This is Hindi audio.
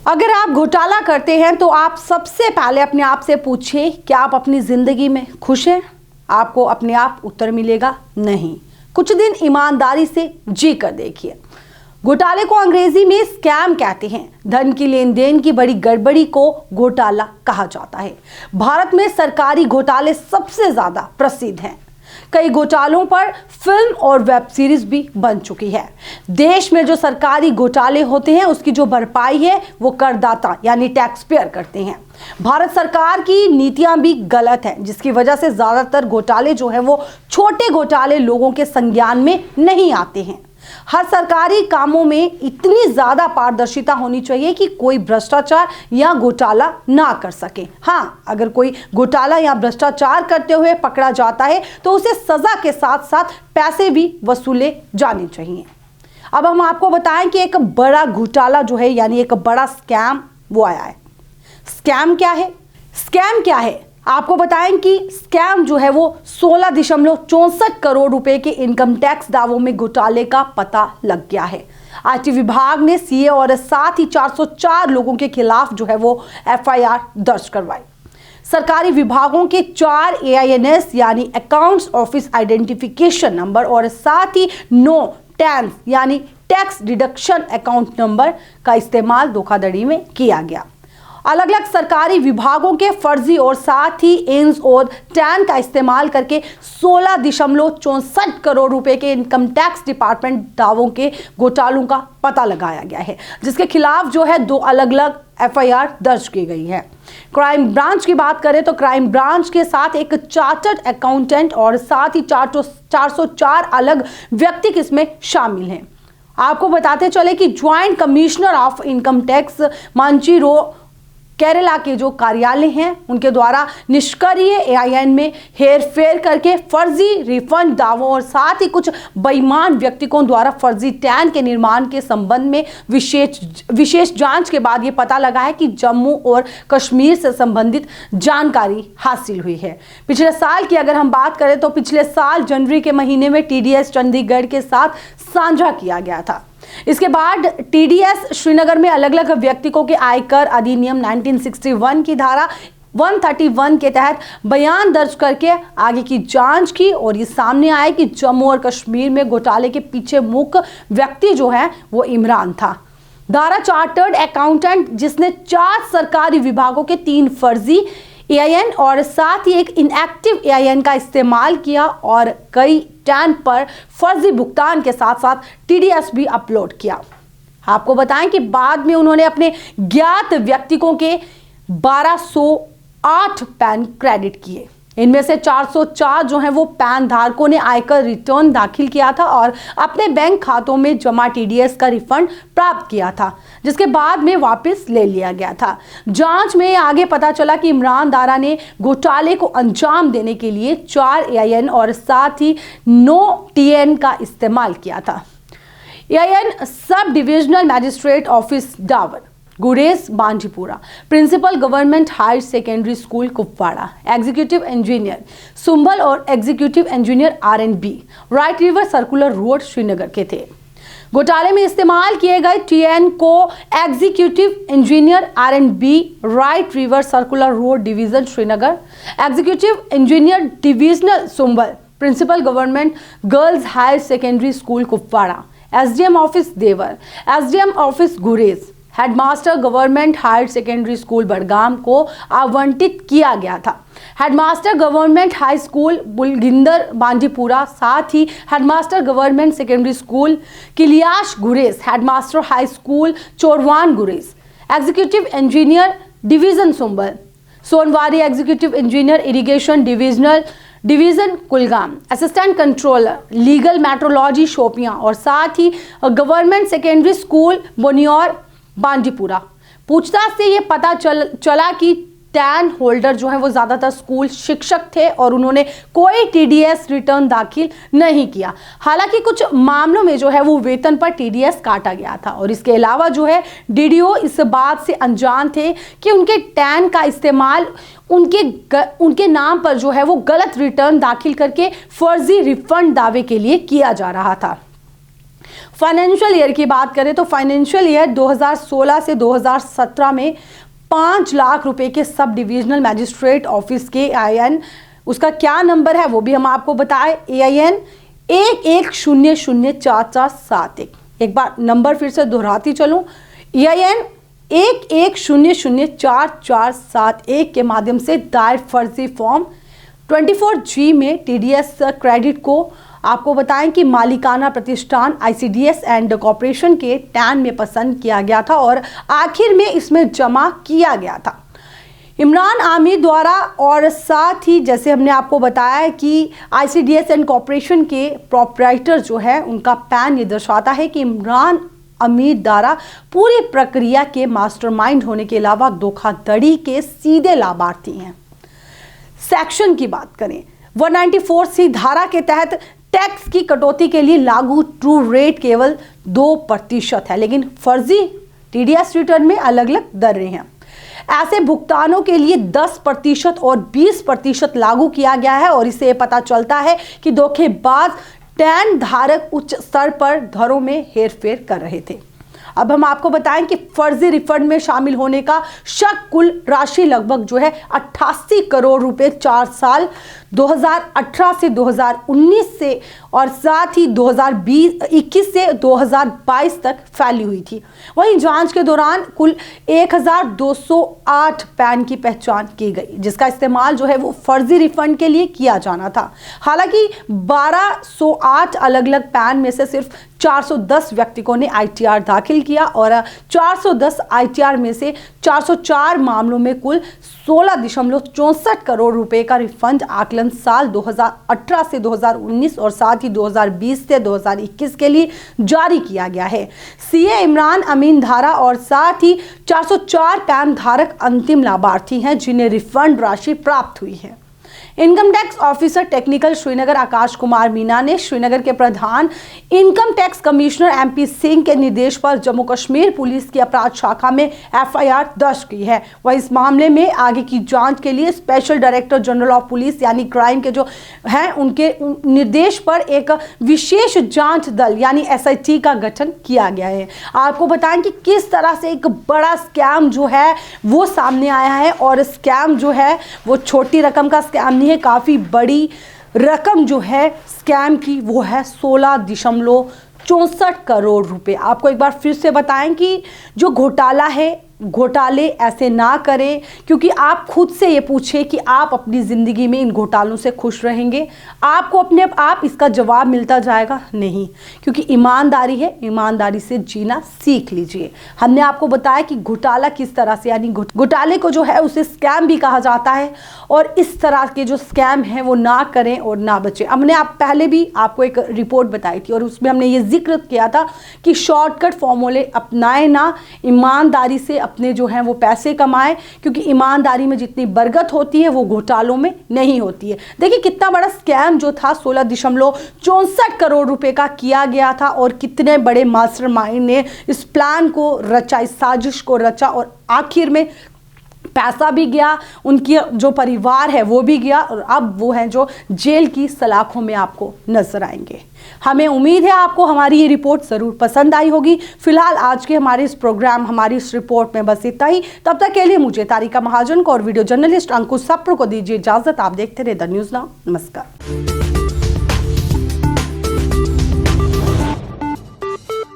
अगर आप घोटाला करते हैं तो आप सबसे पहले अपने आप से पूछिए, क्या आप अपनी जिंदगी में खुश हैं? आपको अपने आप उत्तर मिलेगा नहीं। कुछ दिन ईमानदारी से जी कर देखिए। घोटाले को अंग्रेजी में स्कैम कहते हैं। धन की लेन देन की बड़ी गड़बड़ी को घोटाला कहा जाता है। भारत में सरकारी घोटाले सबसे ज्यादा प्रसिद्ध हैं। कई घोटालों पर फिल्म और वेब सीरीज भी बन चुकी है। देश में जो सरकारी घोटाले होते हैं उसकी जो भरपाई है वो करदाता यानी टैक्स पेयर करते हैं। भारत सरकार की नीतियां भी गलत हैं, जिसकी वजह से ज्यादातर घोटाले जो है वो छोटे घोटाले लोगों के संज्ञान में नहीं आते हैं। हर सरकारी कामों में इतनी ज्यादा पारदर्शिता होनी चाहिए कि कोई भ्रष्टाचार या घोटाला ना कर सके। हाँ, अगर कोई घोटाला या भ्रष्टाचार करते हुए पकड़ा जाता है तो उसे सजा के साथ साथ पैसे भी वसूले जाने चाहिए। अब हम आपको बताएं कि एक बड़ा घोटाला जो है यानी एक बड़ा स्कैम वो आया है। स्कैम क्या है? स्कैम क्या है आपको बताएं कि स्कैम जो है वो 16.64 करोड़ रुपए के इनकम टैक्स दावों में घोटाले का पता लग गया है। आईटी विभाग ने सीए और साथ ही 404 लोगों के खिलाफ जो है वो एफआईआर दर्ज करवाई। सरकारी विभागों के 4 एआईएनएस यानी अकाउंट्स ऑफिस आइडेंटिफिकेशन नंबर और साथ ही 9 टैन्स यानी टैक्स डिडक्शन अकाउंट नंबर का इस्तेमाल धोखाधड़ी में किया गया। अलग अलग सरकारी विभागों के फर्जी और साथ ही एन्स और टैन का इस्तेमाल करके 16.64 करोड़ रुपए के इनकम टैक्स डिपार्टमेंट दावों के घोटालों का पता लगाया गया है, जिसके खिलाफ जो है 2 अलग अलग एफआईआर दर्ज की गई है। क्राइम ब्रांच की बात करें तो क्राइम ब्रांच के साथ एक चार्टर्ड अकाउंटेंट और साथ ही 404 अलग व्यक्ति इसमें शामिल हैं। आपको बताते चले कि joint commissioner of income tax मांचीरो केरला के जो कार्यालय हैं उनके द्वारा निष्क्रिय एआईएन में हेरफेर करके फर्जी रिफंड दावों और साथ ही कुछ बेईमान व्यक्तियों द्वारा फर्जी टैन के निर्माण के संबंध में विशेष जांच के बाद ये पता लगा है कि जम्मू और कश्मीर से संबंधित जानकारी हासिल हुई है। पिछले साल की अगर हम बात करें तो पिछले साल जनवरी के महीने में टीडीएस चंडीगढ़ के साथ साझा किया गया था। इसके बाद टीडीएस श्रीनगर में अलग अलग व्यक्तियों के आयकर अधिनियम 1961 की धारा 131 के तहत बयान दर्ज करके आगे की जांच की और ये सामने आया कि जम्मू और कश्मीर में घोटाले के पीछे मुख्य व्यक्ति जो है वो इमरान था। धारा चार्टर्ड अकाउंटेंट जिसने 4 सरकारी विभागों के 3 फर्जी एआईएन और साथ ही एक इनएक्टिव एआईएन का इस्तेमाल किया और कई टैन पर फर्जी भुगतान के साथ साथ टीडीएस भी अपलोड किया। आपको बताएं कि बाद में उन्होंने अपने ज्ञात व्यक्तियों के 1208 पैन क्रेडिट किए। इनमें से 404 जो हैं वो पैन धारकों ने आयकर रिटर्न दाखिल किया था और अपने बैंक खातों में जमा टीडीएस का रिफंड प्राप्त किया था, जिसके बाद में वापस ले लिया गया था। जांच में आगे पता चला कि इमरान दारा ने घोटाले को अंजाम देने के लिए 4 एआईएन और साथ ही 9 टीएन का इस्तेमाल किया था। एआईएन sub divisional magistrate office Dawar, Gurez Bandipora, principal government higher secondary school Kupwara, executive engineer Sumbal और executive engineer RNB, right river circular road Srinagar के थे। घोटाले में इस्तेमाल किए गए टीएन को executive engineer RNB, right river circular road division Srinagar, executive engineer divisional Sumbal, principal government girls higher secondary school Kupwara, SDM office Dawar, SDM office Gurez, headmaster government higher secondary school Budgam को आवंटित किया गया था। Headmaster government high school Bulgindar Bandipora, साथ ही headmaster government secondary school Kiliash Gurez, headmaster high school Chorwan Gurez, executive engineer division Sumbal, Sonawari executive engineer irrigation division Kulgam, assistant controller legal metrology Shopian और साथ ही government secondary school Boniyar Bandipora. पूछताछ से ये पता चला कि टैन होल्डर जो है वो ज्यादातर स्कूल शिक्षक थे और उन्होंने कोई टीडीएस रिटर्न दाखिल नहीं किया। हालांकि कुछ मामलों में जो है वो वेतन पर टीडीएस काटा गया था और इसके अलावा जो है डीडीओ इस बात से अनजान थे कि उनके टैन का इस्तेमाल उनके नाम पर जो है वो गलत रिटर्न दाखिल करके फर्जी रिफंड दावे के लिए किया जा रहा था। फाइनेंशियल ईयर की बात करें तो फाइनेंशियल ईयर 2016 से 2017 में 5 लाख रुपए के सब डिविजनल मैजिस्ट्रेट ऑफिस के AIN, उसका क्या नंबर है वो भी हम आपको बताएं, AIN 11004471। एक बार नंबर फिर से दोहराती चलूं, AIN 11004471 के माध्यम से दायर फर्जी फॉर्म 24G में TDS क्रेडिट को आपको बताएं कि मालिकाना प्रतिष्ठान ICDS एंड कॉर्पोरेशन के टैन में पसंद किया गया था और आखिर में इसमें जमा किया गया था इमरान आमिर द्वारा। और साथ ही जैसे हमने आपको बताया कि ICDS एंड कॉर्पोरेशन के प्रोप्राइटर जो है उनका पैन ये दर्शाता है कि इमरान आमिर द्वारा पूरी प्रक्रिया के मास्टरमाइंड होने के अलावा धोखाधड़ी के सीधे लाभार्थी हैं। सेक्शन की बात करें 194C धारा के तहत टैक्स की कटौती के लिए लागू ट्रू रेट केवल 2% है, लेकिन फर्जी TDS रिटर्न में अलग अलग दरें हैं। ऐसे भुगतानों के लिए 10% और 20% लागू किया गया है और इससे पता चलता है कि धोखेबाज टैन धारक उच्च स्तर पर दरों में हेरफेर कर रहे थे। अब हम आपको बताएं कि फर्जी रिफंड में शामिल होने का शक कुल राशि लगभग जो है 88 करोड़ रुपए 4 साल 2018 से 2019 से और साथ ही 2021 से 2022 तक फैली हुई थी। वहीं जांच के दौरान कुल 1208 पैन की पहचान की गई, जिसका इस्तेमाल जो है वो फर्जी रिफंड के लिए किया जाना था। हालांकि 1208 अलग अलग पैन में से सिर्फ 410 व्यक्तियों ने ITR दाखिल किया और 410 ITR में से 404 मामलों में कुल 16.64 करोड़ रुपए का रिफंड आकलन साल 2018 से 2019 और साथ ही 2020 से 2021 के लिए जारी किया गया है। CA इमरान अमीन धारा और साथ ही 404 पैन धारक अंतिम लाभार्थी हैं जिन्हें रिफंड राशि प्राप्त हुई है। Income tax officer technical Srinagar Akash Kumar Meena ने श्रीनगर के प्रधान income tax commissioner MP Singh के निर्देश पर जम्मू कश्मीर पुलिस की अपराध शाखा में FIR दर्ज की है। वह इस मामले में आगे की जांच के लिए special director general of police यानी क्राइम के जो हैं उनके निर्देश पर एक विशेष जांच दल यानी SIT का गठन किया गया है। आपको बताएं कि किस तरह से एक बड़ा स्कैम जो है वो सामने आया है और स्कैम जो है वो छोटी रकम का स्कैम है, काफी बड़ी रकम जो है स्कैम की वो है 16.64 करोड़ रुपए। आपको एक बार फिर से बताएं कि जो घोटाला है, घोटाले ऐसे ना करें, क्योंकि आप खुद से ये पूछें कि आप अपनी ज़िंदगी में इन घोटालों से खुश रहेंगे। आपको अपने आप इसका जवाब मिलता जाएगा नहीं, क्योंकि ईमानदारी है, ईमानदारी से जीना सीख लीजिए। हमने आपको बताया कि घोटाला किस तरह से, यानी घोटाले को जो है उसे स्कैम भी कहा जाता है और इस तरह के जो स्कैम हैं वो ना करें और ना बचें। हमने आप पहले भी आपको एक रिपोर्ट बताई थी और उसमें हमने ये जिक्र किया था कि शॉर्टकट फॉर्मूले अपनाएं ना, ईमानदारी से अपने जो हैं वो पैसे कमाएं, क्योंकि ईमानदारी में जितनी बरकत होती है वो घोटालों में नहीं होती है। देखिए कितना बड़ा स्कैम जो था 16.64 करोड़ रुपए का किया गया था और कितने बड़े मास्टरमाइंड ने इस प्लान को रचा, इस साजिश को रचा और आखिर में पैसा भी गया, उनकी जो परिवार है वो भी गया और अब वो हैं जो जेल की सलाखों में आपको नजर आएंगे। हमें उम्मीद है आपको हमारी ये रिपोर्ट ज़रूर पसंद आई होगी। फिलहाल आज के हमारे इस प्रोग्राम, हमारी इस रिपोर्ट में बस इतना ही। तब तक के लिए मुझे तारिका महाजन को और वीडियो जर्नलिस्ट अंकुश सप्र को दीजिए इजाजत। आप देखते रहे द न्यूज़ नाउ। नमस्कार।